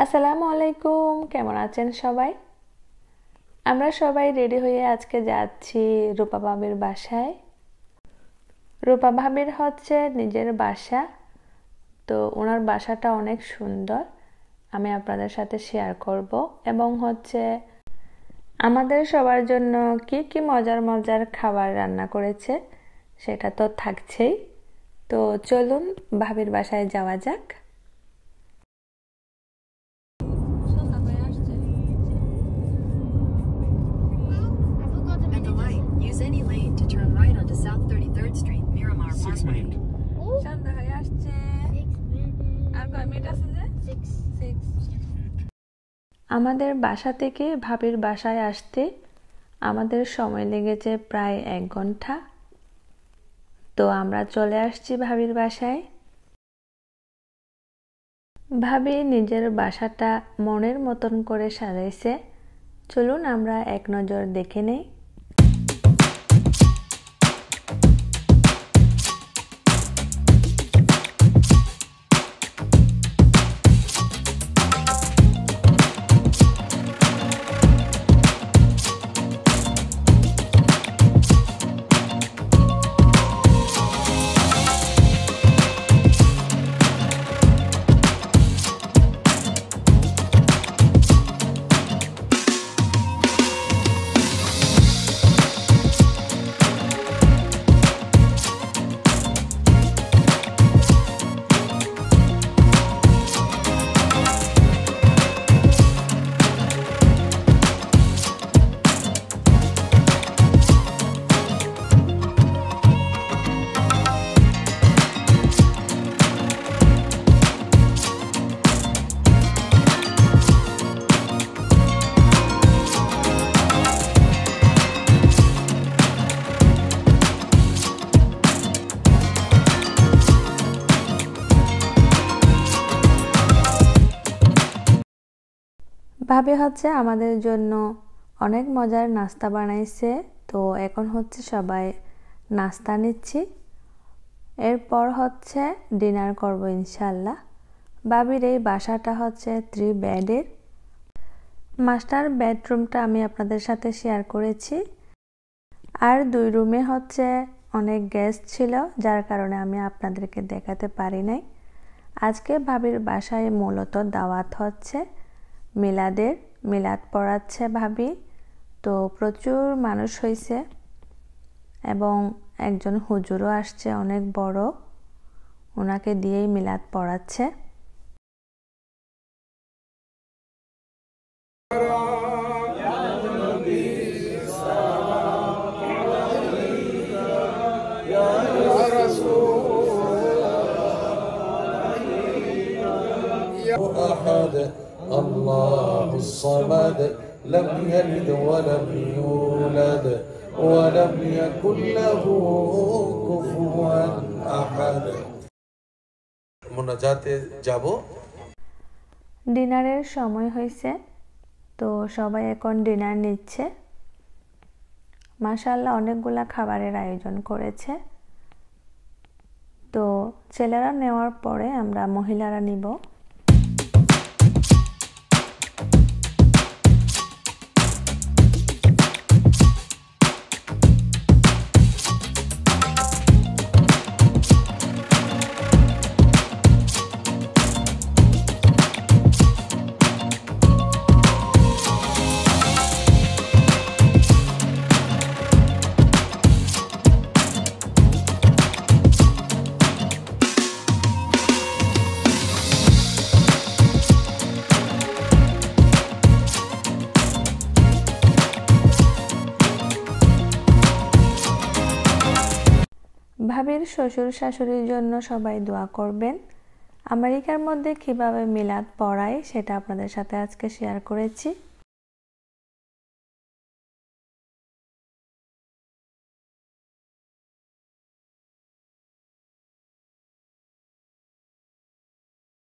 আসসালামু আলাইকুম, কেমন আছেন সবাই? আমরা সবাই রেডি হয়ে আজকে যাচ্ছি রূপা ভাবির বাসায়। রূপা ভাবির হচ্ছে নিজের বাসা, তো ওনার বাসাটা অনেক সুন্দর, আমি আপনাদের সাথে শেয়ার করব। এবং হচ্ছে আমাদের সবার জন্য কি কি মজার মজার খাবার রান্না করেছে সেটা তো থাকছেই। তো চলুন ভাবির বাসায় যাওয়া যাক। Use any lane to turn right onto South 33rd Street, Miramar Parkway. আমাদের বাসা থেকে ভাবির বাসায় আসতে আমাদের সময় লেগেছে প্রায় 1 ঘন্টা। তো আমরা চলে আসছি ভাবির বাসায়। ভাবি নিজের বাসাটা মনের মতন করে সাজাইছে, চলুন আমরা এক নজর দেখে নেই। ভাবি হচ্ছে আমাদের জন্য অনেক মজার নাস্তা বানাইছে, তো এখন হচ্ছে সবাই নাস্তা নিচ্ছি, এরপর হচ্ছে ডিনার করব ইনশাল্লাহ। ভাবির এই বাসাটা হচ্ছে 3 বেডের। মাস্টার বেডরুমটা আমি আপনাদের সাথে শেয়ার করেছি, আর 2 রুমে হচ্ছে অনেক গেস্ট ছিল, যার কারণে আমি আপনাদেরকে দেখাতে পারি নাই। আজকে ভাবির বাসায় মূলত দাওয়াত হচ্ছে মিলাদ পড়াচ্ছে ভাবি, তো প্রচুর মানুষ হয়েছে এবং একজন হুজুরও আসছে অনেক বড়, ওনাকে দিয়েই মিলাদ পড়াচ্ছে। الله الصمد لم يلد ولم يولد ولم يكن له كفوا احد। মোনাজাতে যাব। ডিনারের সময় হয়েছে, তো সবাই এখন ডিনার নিচ্ছে। মাশাআল্লাহ অনেকগুলা খাবারের আয়োজন করেছে। তো ছেলেরা নেওয়ার পরে আমরা মহিলারা নিব। ভাবির শ্বশুর শাশুড়ির জন্য সবাই দোয়া করবেন। আমেরিকার মধ্যে কিভাবে মিলাদ পড়ায় সেটা আপনাদের সাথে আজকে শেয়ার করেছি।